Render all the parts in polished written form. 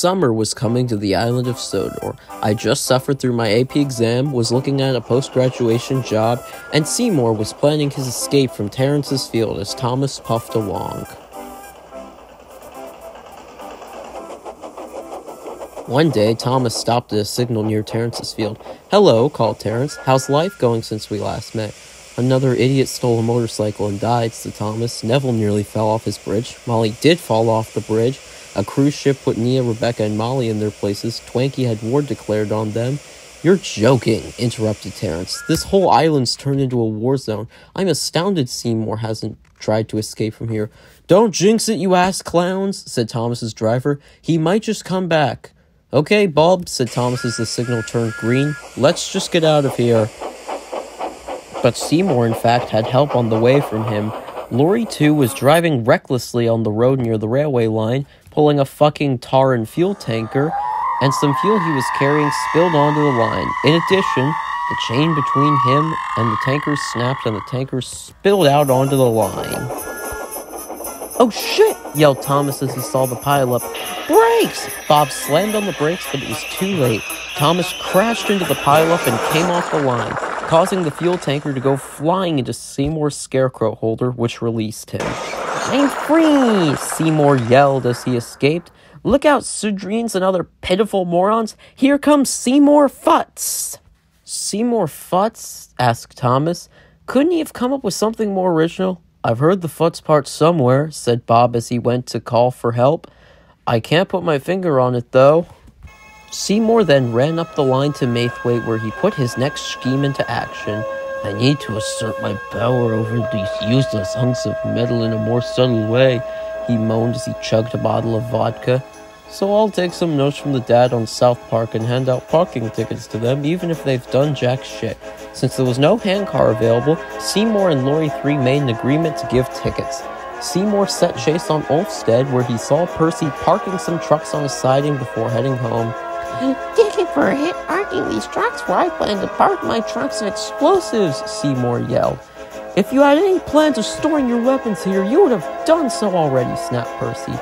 Summer was coming to the Island of Sodor. I just suffered through my AP exam, was looking at a post-graduation job, and Seymour was planning his escape from Terrence's field as Thomas puffed along. One day, Thomas stopped at a signal near Terrence's field. "Hello," called Terrence. "How's life going since we last met?" "Another idiot stole a motorcycle and died," said Thomas. "Neville nearly fell off his bridge. Molly did fall off the bridge. A cruise ship put Nia, Rebecca, and Molly in their places. Twanky had war declared on them." "You're joking," interrupted Terrence. "This whole island's turned into a war zone. I'm astounded Seymour hasn't tried to escape from here." "Don't jinx it, you ass clowns," said Thomas's driver. "He might just come back." "Okay, Bob," said Thomas as the signal turned green. "Let's just get out of here." But Seymour, in fact, had help on the way from him. Lorry, too, was driving recklessly on the road near the railway line, pulling a fucking tar and fuel tanker, and some fuel he was carrying spilled onto the line. In addition, the chain between him and the tanker snapped and the tanker spilled out onto the line. "Oh shit!" yelled Thomas as he saw the pileup. "Brakes!" Bob slammed on the brakes, but it was too late. Thomas crashed into the pileup and came off the line, causing the fuel tanker to go flying into Seymour's scarecrow holder, which released him. "I'm free!" Seymour yelled as he escaped. "Look out, Sudreens and other pitiful morons! Here comes Seymour Futz!" "Seymour Futz?" asked Thomas. "Couldn't he have come up with something more original?" "I've heard the Futz part somewhere," said Bob as he went to call for help. "I can't put my finger on it, though." Seymour then ran up the line to Maithwaite, where he put his next scheme into action. "I need to assert my power over these useless hunks of metal in a more subtle way," he moaned as he chugged a bottle of vodka. "So I'll take some notes from the dad on South Park and hand out parking tickets to them, even if they've done jack shit." Since there was no handcar available, Seymour and Lorry 3 made an agreement to give tickets. Seymour set chase on Ulfstead, where he saw Percy parking some trucks on a siding before heading home. "Ticket for a hit parking these trucks where I plan to park my trucks and explosives," Seymour yelled. "If you had any plans of storing your weapons here, you would have done so already," snapped Percy.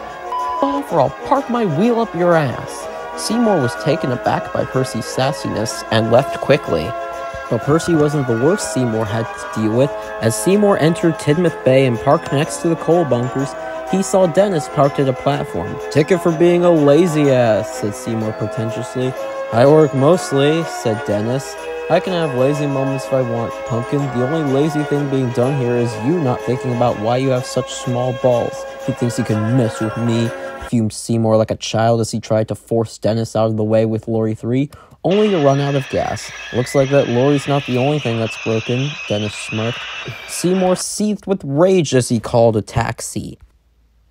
"Off or I'll park my wheel up your ass." Seymour was taken aback by Percy's sassiness and left quickly. But Percy wasn't the worst Seymour had to deal with. As Seymour entered Tidmouth Bay and parked next to the coal bunkers, he saw Dennis parked at a platform. "Ticket for being a lazy ass," said Seymour pretentiously. "I work mostly," said Dennis. "I can have lazy moments if I want, Pumpkin. The only lazy thing being done here is you not thinking about why you have such small balls. He thinks he can mess with me," fumed Seymour like a child as he tried to force Dennis out of the way with Lorry 3, only to run out of gas. "Looks like that lorry's not the only thing that's broken," Dennis smirked. Seymour seethed with rage as he called a taxi.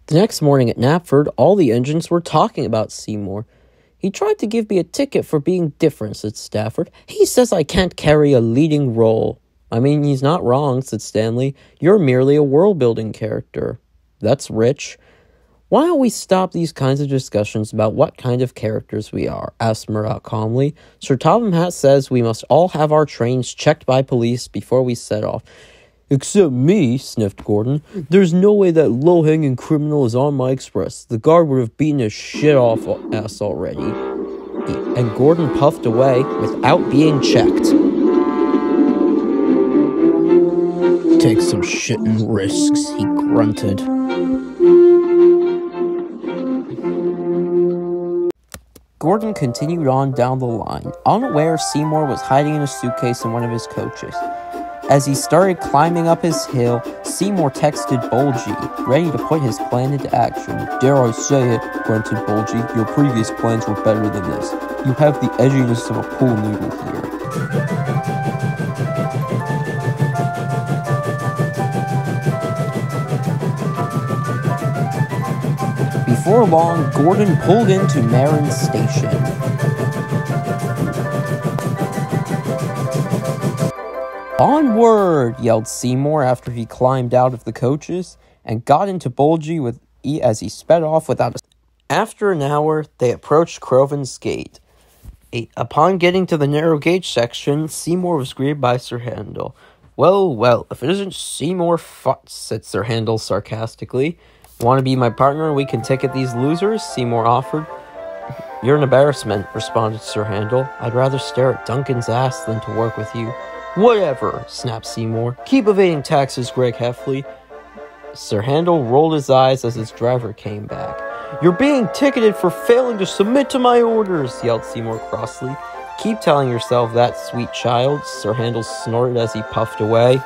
The next morning at Knapford, all the engines were talking about Seymour. "He tried to give me a ticket for being different," said Stafford. "He says I can't carry a leading role." "I mean, he's not wrong," said Stanley. "You're merely a world-building character." "That's rich." "Why don't we stop these kinds of discussions about what kind of characters we are?" asked Murat calmly. "Sir Topham Hatt says we must all have our trains checked by police before we set off." "Except me," sniffed Gordon. "There's no way that low-hanging criminal is on my express. The guard would have beaten his shit off us already." And Gordon puffed away without being checked. "Take some shit and risks," he grunted. Gordon continued on down the line. Unaware, Seymour was hiding in a suitcase in one of his coaches. As he started climbing up his hill, Seymour texted Bulgy, ready to put his plan into action. "Dare I say it," grunted Bulgy, "your previous plans were better than this. You have the edginess of a pool noodle here." Before long, Gordon pulled into Marin's station. "Onward!" yelled Seymour after he climbed out of the coaches and got into Bulgy as he sped off without a... After an hour, they approached Croven's gate. Upon getting to the narrow gauge section, Seymour was greeted by Sir Handel. Well, if it isn't Seymour Futz," said Sir Handel sarcastically. "Want to be my partner and we can ticket these losers?" Seymour offered. "You're an embarrassment," responded Sir Handel. "I'd rather stare at Duncan's ass than to work with you." "Whatever," snapped Seymour. "Keep evading taxes, Greg Heffley." Sir Handel rolled his eyes as his driver came back. "You're being ticketed for failing to submit to my orders," yelled Seymour crossly. "Keep telling yourself that, sweet child," Sir Handel snorted as he puffed away.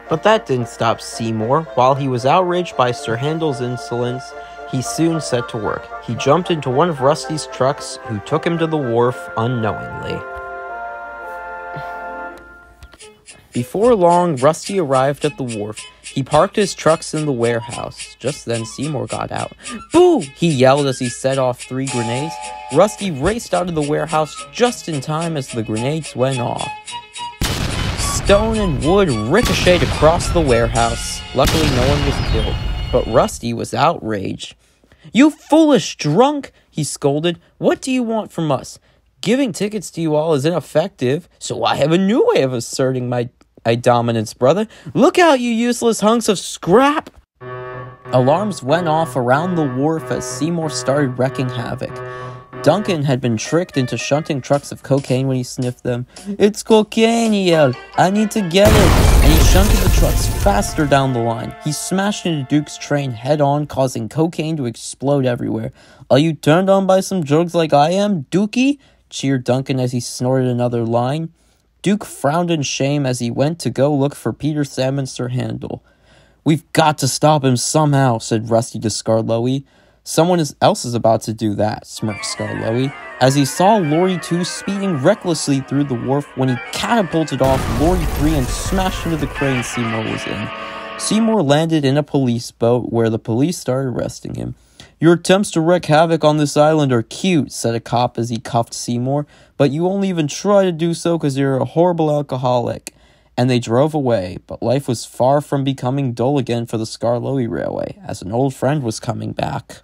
But that didn't stop Seymour. While he was outraged by Sir Handel's insolence, he soon set to work. He jumped into one of Rusty's trucks, who took him to the wharf unknowingly. Before long, Rusty arrived at the wharf. He parked his trucks in the warehouse. Just then, Seymour got out. "Boo!" he yelled as he set off 3 grenades. Rusty raced out of the warehouse just in time as the grenades went off. Stone and wood ricocheted across the warehouse. Luckily, no one was killed, but Rusty was outraged. "You foolish drunk!" he scolded. "What do you want from us? Giving tickets to you all is ineffective, so I have a new way of asserting my dominance, brother. Look out, you useless hunks of scrap!" Alarms went off around the wharf as Seymour started wreaking havoc. Duncan had been tricked into shunting trucks of cocaine when he sniffed them. "It's cocaine," he yelled. "I need to get it." And he shunted the trucks faster down the line. He smashed into Duke's train head-on, causing cocaine to explode everywhere. "Are you turned on by some drugs like I am, Dookie?" cheered Duncan as he snorted another line. Duke frowned in shame as he went to go look for Peter, Sam, and Sir Handel. "We've got to stop him somehow," said Rusty to Skarloey. "Someone else is about to do that," smirked Skarloey, as he saw Lorry 2 speeding recklessly through the wharf when he catapulted off Lorry 3 and smashed into the crane Seymour was in. Seymour landed in a police boat where the police started arresting him. "Your attempts to wreak havoc on this island are cute," said a cop as he cuffed Seymour, "but you only even try to do so because you're a horrible alcoholic." And they drove away, but life was far from becoming dull again for the Skarloey Railway, as an old friend was coming back.